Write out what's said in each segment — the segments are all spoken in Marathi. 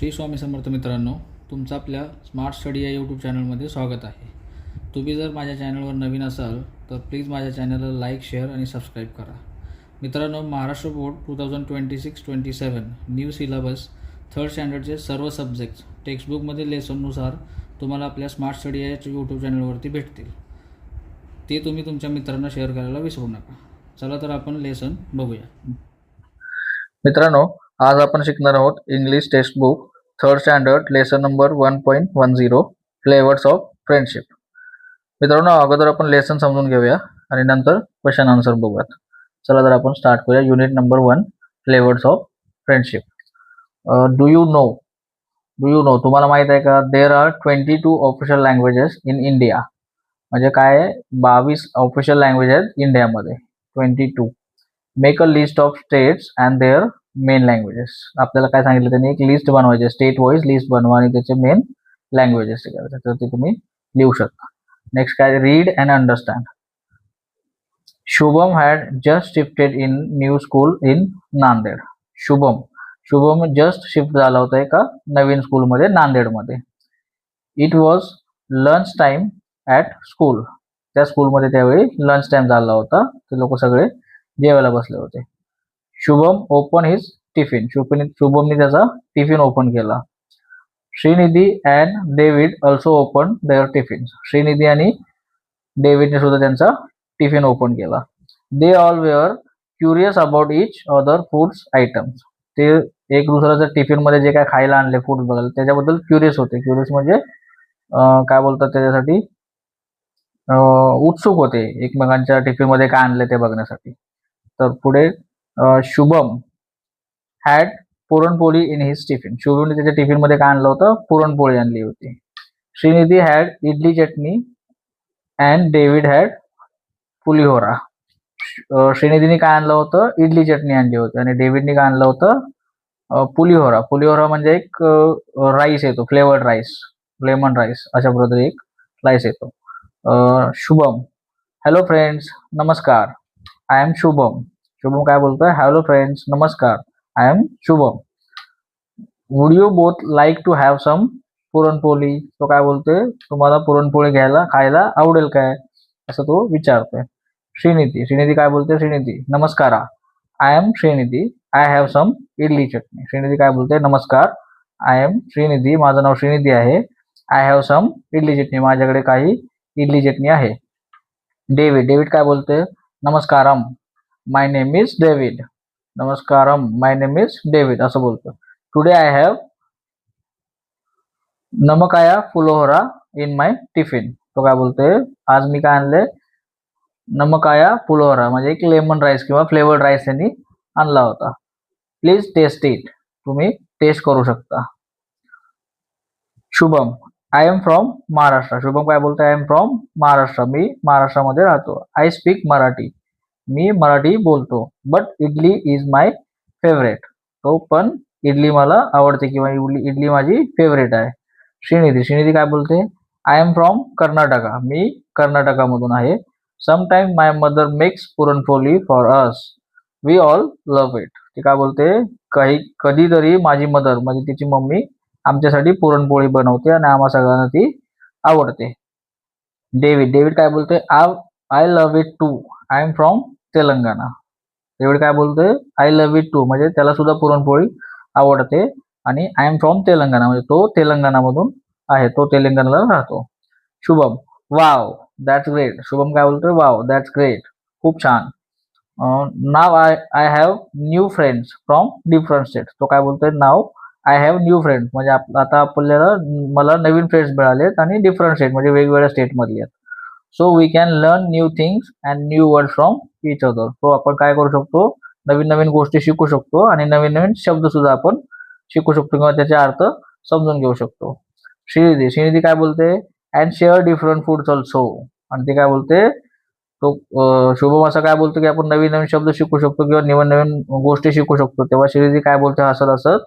श्री स्वामी समर्थ मित्रांनो, तुमचं आपल्या स्मार्ट स्टडी या यूट्यूब चॅनलमध्ये स्वागत आहे. तुम्ही जर माझ्या चॅनलवर नवीन असाल तर प्लीज माझ्या चॅनलला लाईक, शेअर आणि सबस्क्राईब करा. मित्रांनो, Maharashtra board 2026-27 new syllabus third स्टँडर्डचे सर्व सब्जेक्ट्स टेक्स्टबुकमधील लेसननुसार तुम्हाला आपल्या स्मार्ट स्टडी या यूट्यूब चॅनलवरती भेटतील. ते तुम्ही तुमच्या मित्रांना शेअर करायला विसरू नका. चला तर आपण लेसन बघूया. मित्रांनो, आज आपण शिकणार आहोत English text book third standard lesson number 1.10 flavours of friendship. मित्रांनो, अगोदर आपण लेसन समजून घेऊया आणि नंतर क्वेश्चन आन्सर बघूयात. चला तर आपण स्टार्ट करूया. Unit number 1 flavours of friendship. Do you know तुम्हाला माहित आहे का? There are 22 official languages in India. म्हणजे काय आहे? 22 ऑफिशियल लँग्वेज आहेत इंडियामध्ये. 22. Make a list of states and their main languages. आपल्याला काय सांगितलं त्यांनी? एक लिस्ट बनवायची, स्टेट वाईज लिस्ट बनवा आणि त्याचे मेन लँग्वेजेस करायचे, तर ते तुम्ही लिहू शकता. नेक्स्ट काय? Read and understand. Shubham had just shifted in new school in Nanded. Shubham just shift झाला होता एका नवीन स्कूलमध्ये नांदेडमध्ये. It was lunch time at school. त्या स्कूलमध्ये त्यावेळी लंच टाइम झाला होता, ते लोक सगळे जेवायला बसले होते. Shubham open his tiffin. शुभमने त्याचा टिफिन ओपन केला. Shrinidhi and David also open their tiffin. Shrinidhi आणि डेव्हिडने सुद्धा त्यांचा टिफिन ओपन केला. They all were curious about each other foods items. ते एक दुसऱ्याच्या टिफिनमध्ये जे काय खायला आणले फूड बघायला त्याच्याबद्दल क्युरियस होते. क्युरियस म्हणजे काय बोलतात त्याच्यासाठी? उत्सुक होते एकमेकांच्या टिफिनमध्ये काय आणले ते बघण्यासाठी. तर पुढे Shubham had puranpoli in his tiffin. शुभमने त्याच्या टिफिनमध्ये काय आणलं होतं? पुरणपोळी आणली होती. Shrinidhi had idli chutney and David had pulihora. श्रीनिधीने काय आणलं होतं? इडली चटणी आणली होती आणि डेव्हिडने काय आणलं होतं? पुलिहोरा. पुलिहोरा म्हणजे एक राईस येतो, फ्लेवर्ड राईस, लेमन राईस अशा प्रकारे एक राईस येतो. शुभम, हॅलो फ्रेंड्स, नमस्कार, आय एम शुभम. शुभम काय बोलतोय? हॅलो फ्रेंड्स, नमस्कार, I am Shubham. Would you both like to have some puran poli. तो काय बोलतोय? तुम्हाला पुरणपोळी खायला आवडेल काय, असं तो विचारतोय. श्रीनिधी काय बोलते? Shrinidhi, namaskara, I am Shrinidhi, I have some idli chutney. Shrinidhi काय बोलते? नमस्कार, आय एम श्रीनिधी, माझं नाव श्रीनिधी आहे. I have some idli chutney, माझ्याकडे काही इडली चटणी आहे. डेव्हिड काय बोलते? Namaskaram, my name is David. Namaskaram, my name is David असं बोलतो. Today I have namakaya pulihora in my tiffin. तो काय बोलतोय? आज मी काय आणले? नमकाया पुलिहोरा म्हणजे एक लेमन राईस किंवा फ्लेवर्ड राईस त्यांनी आणला होता. Please taste it. तुम्ही टेस्ट करू शकता. Shubham, I am from Maharashtra. Shubham काय बोलतोय? आय एम फ्रॉम महाराष्ट्र, मी महाराष्ट्रामध्ये राहतो. आय स्पीक मराठी, मी मराठी बोलतो. But idli is my favourite. तो पण इडली मला आवडते किंवा इडली माझी फेवरेट आहे. श्रीनिधी काय बोलते? आय एम फ्रॉम कर्नाटका, मी कर्नाटकामधून आहे. Sometime my mother makes puran poli for us, we all love it. ती काय बोलते? कधीतरी माझी मदर म्हणजे तिची मम्मी आमच्यासाठी पुरणपोळी बनवते आणि आम्हा सगळ्यांना ती आवडते. डेव्हिड काय बोलते? I love it too, I am from Telangana. David काय बोलतोय? आय लव्ह इट टू म्हणजे त्याला सुद्धा पुरणपोळी आवडते आणि आय एम फ्रॉम तेलंगणा म्हणजे तो तेलंगणामधून आहे, तो तेलंगणाला राहतो. Shubham, wow that's great. Shubham काय बोलतोय? वाव दॅट्स ग्रेट, खूप छान. Now I have new friends from different state. तो काय बोलतोय? Now I have new friends म्हणजे आता आपल्याला मला नवीन फ्रेंड्स मिळालेत आणि डिफरंट स्टेट म्हणजे वेगवेगळ्या स्टेटमधले आहेत. So we can learn new things and new word from each other. तो आपण काय करू शकतो? नवीन नवीन गोष्टी शिकू शकतो आणि नवीन नवीन शब्द सुद्धा आपण शिकू शकतो किंवा त्याचे अर्थ समजून घेऊ शकतो. श्रीनिधी काय बोलते? And share different foods also. आणि ते काय बोलते? तो शुभम असं काय बोलतो की आपण नवीन नवीन शब्द शिकू शकतो किंवा नवीन नवीन गोष्टी शिकू शकतो. तेव्हा श्रीनिधी काय बोलते हसत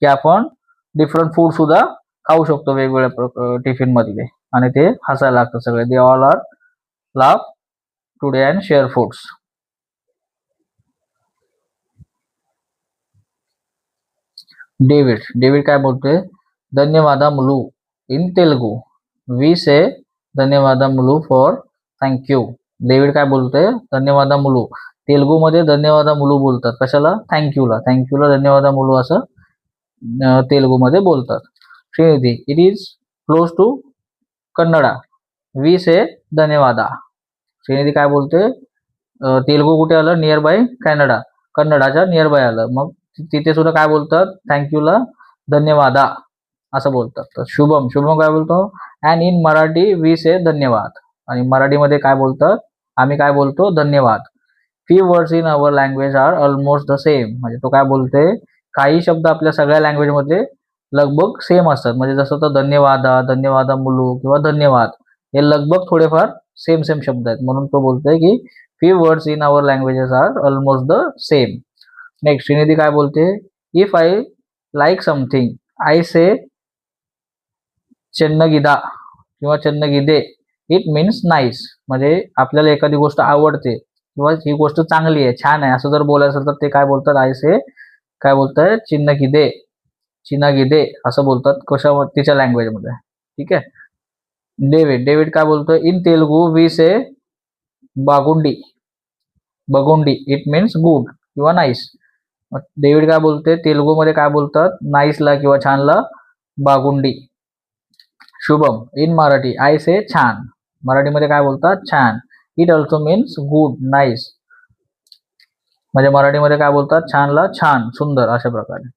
की आपण डिफरंट फूड सुद्धा खाऊ शकतो वेगवेगळ्या टिफिन मधले, आणि ते हसायला लागतं सगळे. They all are laugh today and share foods. David काय बोलतोय, dhanyavadamulu in Telugu. We say dhanyavadamulu for thank you. David काय बोलतोय, धन्यवादमुలు. तेलुगूमध्ये धन्यवादमुలు बोलतात कशाला, थँक्यूला. थँक्यूला धन्यवादमुలు असं तेलुगूमध्ये बोलतात. Shrinidhi, it is close to Kannada. We say dhanyavada. Shrinidhi काय बोलते, तेलुगू कुठे आलं, नियर बाय कॅनडा. कन्नडाच्या नियर बाय आलं. मग तिथे सुद्धा काय बोलतात, थँक्यूला धन्यवादा असं बोलतात. तर शुभम काय बोलतो, and in Marathi we say धन्यवाद. आणि मराठीमध्ये काय बोलतात, आम्ही काय बोलतो, धन्यवाद. Few words in our language are almost the same. म्हणजे तो काय बोलते, काही शब्द आपल्या सगळ्या लँग्वेजमध्ये लगभग सेम असतात. म्हणजे जसं तर धन्यवादमुलू किंवा धन्यवाद हे लगभग थोडेफार सेम शब्द आहेत. म्हणून तो बोलतोय की few words in our languages are almost the same. Next Shrinidhi काय बोलते, if I like something I say chennagida किंवा चेन्नगिदे, इट मीन्स नाईस. म्हणजे आपल्याला एखादी गोष्ट आवडते किंवा ही गोष्ट चांगली आहे, छान आहे असं जर बोलायचं असेल तर ते काय बोलतात, आय से काय बोलताय, चिन्नगिदे असं बोलतात कशावर, तिच्या लँग्वेजमध्ये. ठीक आहे. डेव्हिड काय बोलतोय, in Telugu we say bagundi it means good किंवा नाईस. डेव्हिड काय बोलते, तेलुगूमध्ये काय बोलतात, नाईसला किंवा छानला bagundi. Shubham, in Marathi I say chhan. मराठीमध्ये काय बोलतात, छान. It also means good, nice. म्हणजे मराठीमध्ये काय बोलतात, छानला छान, सुंदर अशा प्रकारे.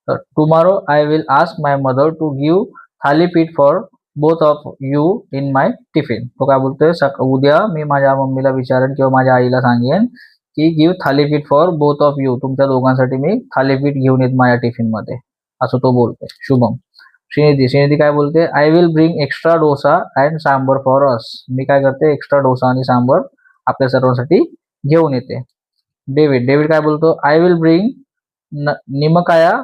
तर tomorrow I will ask my mother to give thalipeeth for both of you in my tiffin. तो काय बोलतोय, उद्या मी माझ्या मम्मीला विचारेन किंवा माझ्या आईला सांगेन की give thalipeeth for both of you, तुमच्या दोघांसाठी मी थालीपीठ घेऊन येत माझ्या टिफिन मध्ये, असं तो बोलतोय. शुभम. श्रीनिधी काय बोलते, I will bring extra dosa and sambar for us. मी काय करते, एक्स्ट्रा डोसा आणि सांबर आपल्या सर्वांसाठी घेऊन येते. डेव्हिड काय बोलतो, आय विल ब्रिंग निमकाया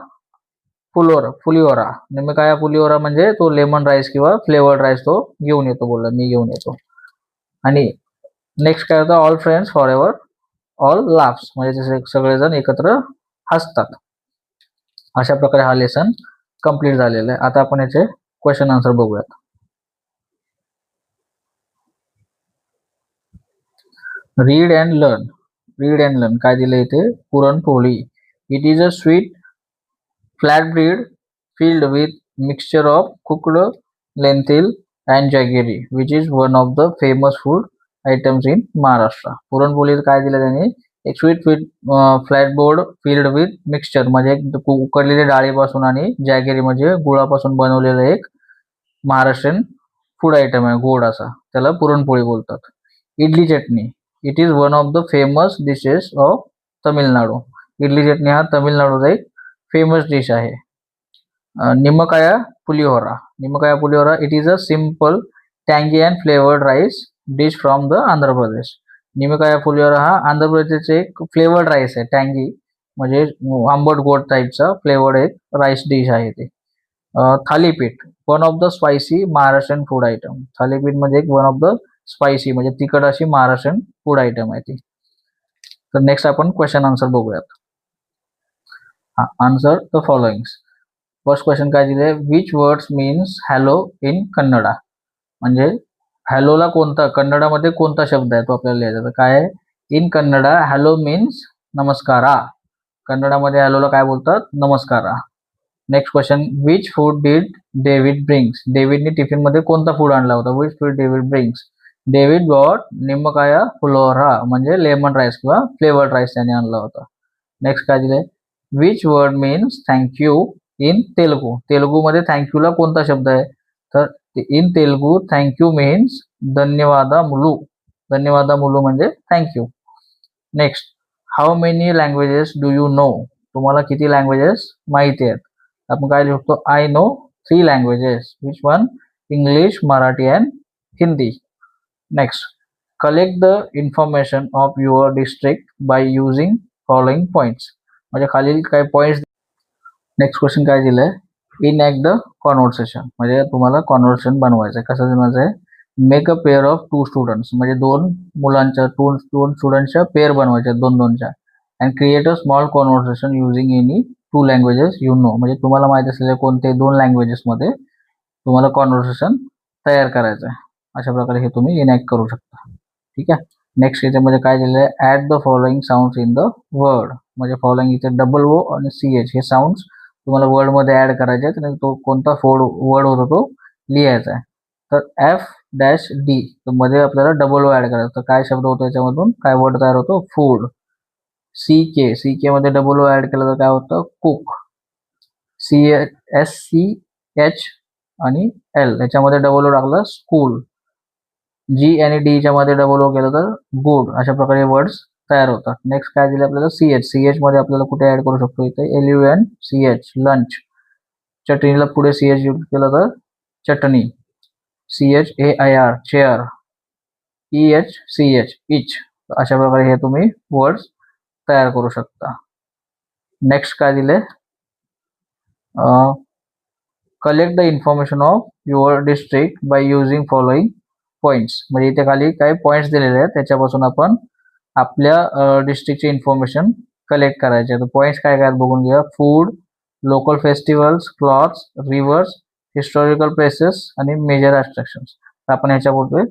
पुलिओरा. निमकाया पुलिओरा म्हणजे तो लेमन राईस किंवा फ्लेवर्ड राईस तो घेऊन येतो, बोलला मी घेऊन येतो. आणि नेक्स्ट काय होतं, all friends for ever all laughs. म्हणजे सगळेजण एकत्र हसतात. अशा प्रकारे हा लेसन कंप्लीट झालेला आहे. आता आपण याचे क्वेश्चन आन्सर बघूयात. रीड अँड लर्न काय दिलं इथे, puran poli. It is a sweet flat bread filled with mixture of cooked lentil and jaggery, which is one of the famous food items in Maharashtra. Puran poli काय दिलं त्यांनी, एक sweet flat board filled with mixture, म्हणजे एक उकडलेल्या डाळीपासून आणि जॅगेरी म्हणजे गुळापासून बनवलेलं एक महाराष्ट्रीयन फूड आयटम आहे, गोड असा, त्याला पुरणपोळी बोलतात. Idli chutney, it is one of the famous dishes of Tamil Nadu. Idli chutney हा तमिळनाडूचा एक फेमस डिश आहे. Nimakaya pulihora, it is a simple टँगी and flavoured rice dish from the Andhra Pradesh. Nimakaya pulihora हा आंध्र प्रदेशचे एक फ्लेवर्ड राईस आहे, टँगी म्हणजे आंबट गोड टाईपचा फ्लेवर्ड एक राईस डिश आहे ते. Thalipeeth, one of the spicy Maharashtrian food item. Thalipeeth म्हणजे एक वन ऑफ द स्पायसी म्हणजे तिखट अशी महाराष्ट्रीयन फूड आयटम आहे ती. तर नेक्स्ट आपण क्वेश्चन आन्सर बघूयात. Answer the followings. First question काय दिले, which words means hello in Kannada. म्हणजे हॅलोला कोणता, कन्नडामध्ये कोणता शब्द आहे तो आपल्याला लिहायचा. तर काय आहे, in Kannada hello means namaskara. कन्नडामध्ये हॅलोला काय बोलतात, namaskara. Next question, which food did David brings. डेव्हिडने टिफिन मध्ये कोणता फूड आणला होता, which food David brings. David bought nimakaya pulihora म्हणजे लेमन राईस किंवा फ्लेवर्ड राईस त्याने आणला होता. नेक्स्ट काय दिले, which word means thank you in Telugu. तेलुगूमध्ये थँक्यूला कोणता शब्द आहे, तर in Telugu thank you means dhanyavadamulu. Dhanyavadamulu म्हणजे thank you. Next, how many languages do you know. तुम्हाला किती लँग्वेजेस माहिती आहेत. आपण काय लिहितो, I know 3 languages. Which one, English, Marathi and Hindi. Next, collect the information of your district by using following points. म्हणजे खालील काही पॉइंट्स. नेक्स्ट क्वेश्चन काय दिलंय, इनॅक्ट द कॉन्व्हर्सेशन. म्हणजे तुम्हाला कॉन्व्हर्सेशन बनवायचं आहे. कसं बनवायचं आहे, make a pair of 2 students. म्हणजे 2 मुलांच्या 2 स्टुडंट्सच्या पेअर बनवायच्या, 2-2च्या. And create a small conversation using any 2 languages you know, म्हणजे तुम्हाला माहित असलेल्या कोणते 2 लँग्वेजेसमध्ये तुम्हाला कॉन्व्हर्सेशन तयार करायचं आहे. अशा प्रकारे हे तुम्ही इनॅक्ट करू शकता. ठीक आहे. नेक्स्ट याच्यामध्ये काय दिलेलं आहे, add the following sounds in the word, म्हणजे फॉलोइंग इथे डबल ओ आणि CH हे साऊंड्स तुम्हाला वर्डमध्ये ॲड करायचे आहेत आणि तो कोणता वर्ड होता तो लिहायचा आहे. तर F-D मध्ये आपल्याला डबल ओ ॲड करायचं. तर काय शब्द होतो याच्यामधून, काय वर्ड तयार होतो, फूड. CK मध्ये डबल ओ ॲड केलं तर काय होतं, कुक. SCH आणि L याच्यामध्ये डबल ओ टाकलं, स्कूल. G आणि D च्या मध्ये डबल ओ केलं तर गुड. अशा प्रकारे वर्ड्स तयार होतात. नेक्स्ट काय दिलं आपल्याला, CH मध्ये आपल्याला कुठे ऍड करू शकतो, इथे LUNCH लंच. चटणीला पुढे CH यूज केलं तर चटणी. CHAIR chair. EHCH इच. अशा प्रकारे हे तुम्ही वर्ड्स तयार करू शकता. नेक्स्ट काय दिले, collect the information of your district by using following points, म्हणजे इथे खाली काही पॉइंट्स दिलेले आहेत त्याच्यापासून आपण आपल्या डिस्ट्रिक्टची इन्फॉर्मेशन कलेक्ट करायचे. तर पॉइंट्स काय काय बघून घ्या, food, local festivals, clothes, reverse, historical places आणि मेजर अट्रॅक्शन्स. तर आपण ह्याच्याबद्दल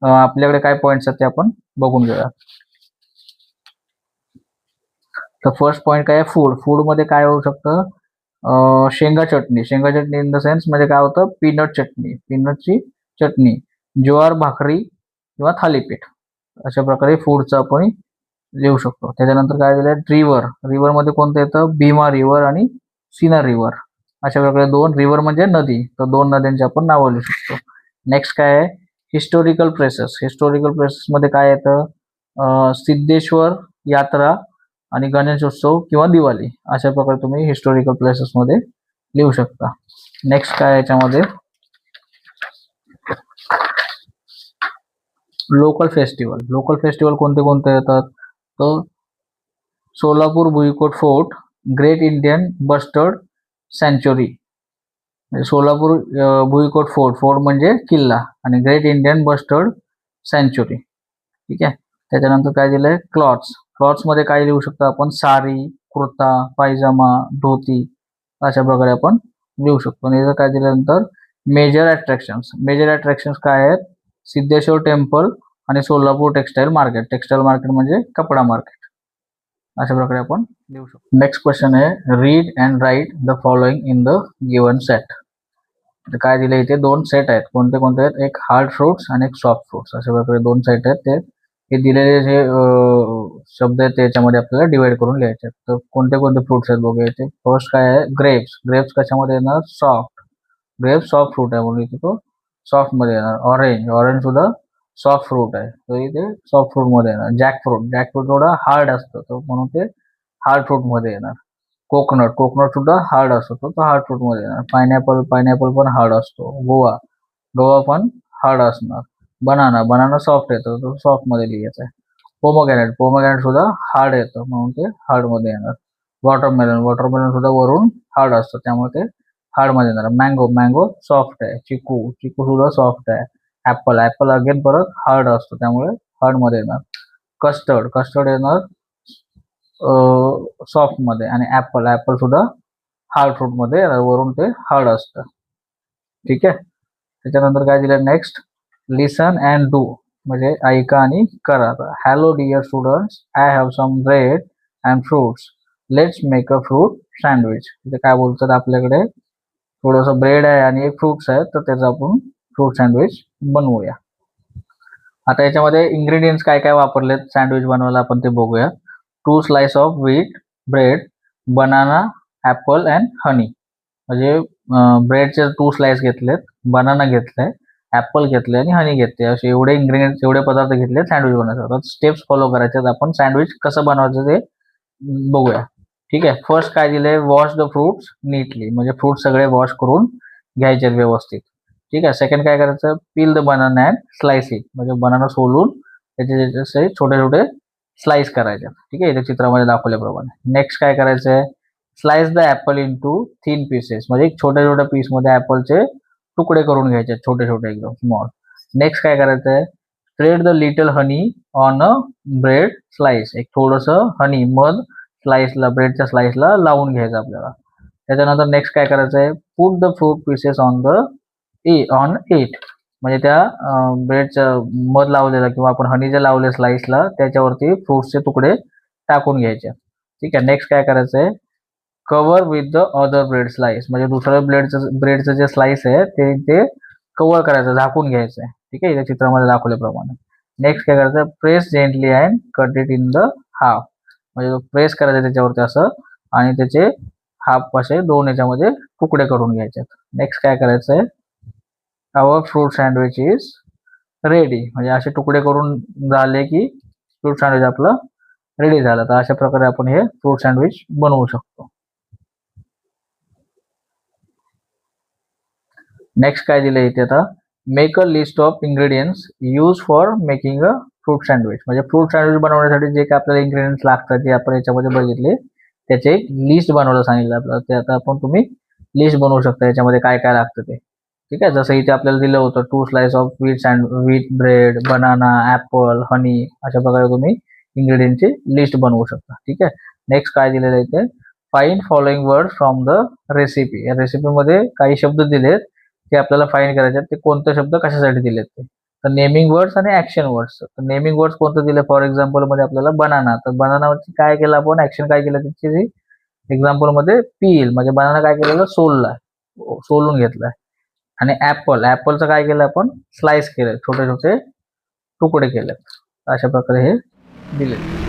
आपल्याकडे काय पॉइंट्स आहेत ते आपण बघून घेऊया. तर फर्स्ट पॉइंट काय आहे, फूड. फूडमध्ये काय होऊ शकतं, शेंगा चटणी. शेंगा चटणी इन द सेन्स म्हणजे काय होतं, पीनट चटणी, पीनटची चटणी. ज्वार भाकरी किंवा थालीपीठ. अशा प्रकारे फूडचं आपण लिहू शकतो. त्याच्यानंतर काय दिलं, रिव्हर. रिव्हरमध्ये कोणतं येतं, भीमा रिव्हर आणि सीना रिव्हर. अशा प्रकारे 2 रिव्हर म्हणजे नदी, तर 2 नद्यांची आपण नावं लिहू शकतो. नेक्स्ट काय आहे, हिस्टोरिकल प्लेसेस. हिस्टोरिकल प्लेसेसमध्ये काय येतं, सिद्धेश्वर यात्रा आणि गणेशोत्सव किंवा दिवाळी. अशा प्रकारे तुम्ही हिस्टोरिकल प्लेसेसमध्ये लिहू शकता. नेक्स्ट काय याच्यामध्ये, लोकल फेस्टिवल. लोकल फेस्टिवल कोणते कोणते येतात, तर Solapur Bhuikot fort, great Indian bustard सँच्युरी. सोलापूर भुईकोट फोर्ट, फोर्ट म्हणजे किल्ला, आणि ग्रेट इंडियन बस्टर्ड सँच्युरी. ठीक आहे. त्याच्यानंतर काय दिलंय, क्लॉथ्स. क्लॉथ्समध्ये काय लिहू शकतो आपण, साडी, कुर्ता, पायजामा, धोती. अशा प्रकारे आपण लिहू शकतो. आणि याचं काय दिल्यानंतर, मेजर अट्रॅक्शन्स. मेजर अट्रॅक्शन्स काय आहेत, सिद्धेश्वर टेम्पल आणि Solapur textile market. Textile market म्हणजे कपडा मार्केट. अशा प्रकारे आपण लिहू शकतो. नेक्स्ट क्वेश्चन आहे, read and write the following in the given set. काय दिले इथे 2 सेट आहेत. कोणते कोणते आहेत, एक हार्ड फ्रुट्स आणि एक सॉफ्ट फ्रुट्स. अशा प्रकारे 2 सेट आहेत. ते हे दिलेले जे शब्द आहेत त्याच्यामध्ये आपल्याला डिवाइड करून लिहायचे आहेत. तर कोणते कोणते फ्रुट्स आहेत बघूया इथे. फर्स्ट काय आहे, ग्रेप्स. ग्रेप्स कशामध्ये येणार, सॉफ्ट. ग्रेप्स सॉफ्ट फ्रूट आहे म्हणून इथे तो सॉफ्ट मध्ये येणार. ऑरेंज. ऑरेंज सुद्धा सॉफ्ट फ्रूट आहे, तर इथे सॉफ्ट फ्रूट मध्ये येणार. जॅकफ्रूट. जॅकफ्रूट थोडा हार्ड असतं, तर म्हणून ते हार्ड फ्रूट मध्ये येणार. कोकोनट. कोकोनट सुद्धा हार्ड असतो, तो हार्ड फ्रूट मध्ये येणार. पायनॅपल. पायनॅपल पण हार्ड असतो. गोवा. गोवा पण हार्ड असणार. बनाना. बनाना सॉफ्ट येतो, तो सॉफ्ट मध्ये लिहायचा आहे. पोमोग्रॅनेट. पोमोग्रॅनेट सुद्धा हार्ड येतं, म्हणून ते हार्ड मध्ये येणार. वॉटरमेलन. वॉटरमेलन सुद्धा वरून हार्ड असतं, त्यामुळे ते हार्ड मध्ये येणार. मँगो. मँगो सॉफ्ट आहे. चिकू. चिकू सुद्धा सॉफ्ट आहे. ऍपल. ऍपल अगेन परत हार्ड असतो, त्यामुळे हार्ड मध्ये येणार. कस्टर्ड. कस्टर्ड येणार सॉफ्ट मध्ये. आणि ऍपल. ऍपल सुद्धा हार्ड फ्रूट मध्ये येणार, वरून ते हार्ड असतं. ठीक आहे. त्याच्यानंतर काय दिलं, नेक्स्ट लिसन अँड डू, म्हणजे ऐका आणि करा. Hello dear students, I have some bread and fruits, let's make a fruit sandwich. इथे काय बोलतात, आपल्याकडे थोडंसं ब्रेड आहे आणि एक फ्रुट्स आहे, तर त्याचं आपण फ्रूट सँडविच बनवूया. आता याच्यामध्ये इन्ग्रेडियंट्स काय काय वापरलेत सँडविच बनवायला आपण ते बघूया. 2 slice of wheat bread, banana, apple and honey. म्हणजे ब्रेडचे 2 स्लाइस घेतलेत, बनाना घेतलाय, ऍपल घेतले आणि हनी घेतले. असे एवढे इन्ग्रेडियंट्स, एवढे पदार्थ घेतले सँडविच बनवायसाठी. स्टेप्स फॉलो करायचे, आपण सँडविच कसं बनवायचं ते बघूया. ठीक आहे. फर्स्ट काय दिलंय, वॉश द फ्रुट्स नीटली, म्हणजे फ्रूट सगळे वॉश करून घ्यायचे व्यवस्थित. ठीक आहे. सेकंड काय करायचं, peel the banana and slice it, म्हणजे बनाना सोलून त्याचे जसे छोटे छोटे स्लाइस करायचे. ठीक आहे, इथे चित्रामध्ये दाखवल्याप्रमाणे. नेक्स्ट काय करायचंय, slice the apple into thin pieces, म्हणजे छोट्या छोट्या पीस मध्ये ऍपलचे तुकडे करून घ्यायचे, छोटे छोटे एकदम स्मॉल. नेक्स्ट काय करायचंय, spread the little honey on a bread slice, एक थोडंसं हनी मध स्लाइसला, ब्रेडच्या स्लाइसला लावून घ्यायचं आपल्याला. त्याच्यानंतर नेक्स्ट काय करायचं आहे, put the fruit pieces on it. म्हणजे त्या ब्रेडच्या मध लावलेला किंवा आपण हनी जे लावले स्लाइसला त्याच्यावरती फ्रुट्सचे तुकडे टाकून घ्यायचे. ठीक आहे. नेक्स्ट काय करायचं आहे, cover with the other bread slice. म्हणजे दुसरं ब्रेडचं जे स्लाइस आहे ते कव्हर करायचं, झाकून घ्यायचं आहे. ठीक आहे, या चित्रामध्ये दाखवल्याप्रमाणे. नेक्स्ट काय करायचं, press gently and cut it in the half. म्हणजे प्रेस करायचं त्याच्यावरती असं आणि त्याचे हाफ असे दोन याच्यामध्ये तुकडे करून घ्यायचे. नेक्स्ट काय करायचं आहे, आवर फ्रूट सँडविच इज रेडी. म्हणजे असे तुकडे करून झाले की फ्रूट सँडविच आपलं रेडी झालं. तर अशा प्रकारे आपण हे फ्रूट सँडविच बनवू शकतो. नेक्स्ट काय दिलं इथे आता, make a list of ingredients use for making a fruit sandwich. म्हणजे फ्रूट सँडविच बनवण्यासाठी जे काय आपल्याला इन्ग्रेडियंट्स लागतात जे आपण याच्यामध्ये बघितले त्याचे एक लिस्ट बनवायला सांगितलं आपल्याला. ते आता आपण तुम्ही लिस्ट बनवू शकता याच्यामध्ये काय काय लागतं ते. ठीक आहे. जसं इथे आपल्याला दिलं होतं 2 slice of wheat bread, banana, apple, honey. अशा प्रकारे तुम्ही इन्ग्रेडियंटची लिस्ट बनवू शकता. ठीक आहे. नेक्स्ट काय दिलेलं आहे इथे, find following word from the recipe. या रेसिपीमध्ये काही शब्द दिलेत ते आपल्याला फाइंड करायचे आहेत. ते कोणते शब्द कशासाठी दिलेत ते, तर नेमिंग वर्ड्स आणि ऍक्शन वर्ड्स. तर नेमिंग वर्ड्स कोणतं दिले, फॉर एक्झाम्पल मध्ये आपल्याला बनाना. तर बनानावरती काय केलं आपण, ऍक्शन काय केलं त्याची एक्झाम्पल मध्ये पील. म्हणजे बनाना काय केलेलं, सोलून घेतलाय. आणि ऍपलचं काय केलं आपण, स्लाइस केलं, छोटे छोटे तुकडे केले. अशा प्रकारे हे दिले.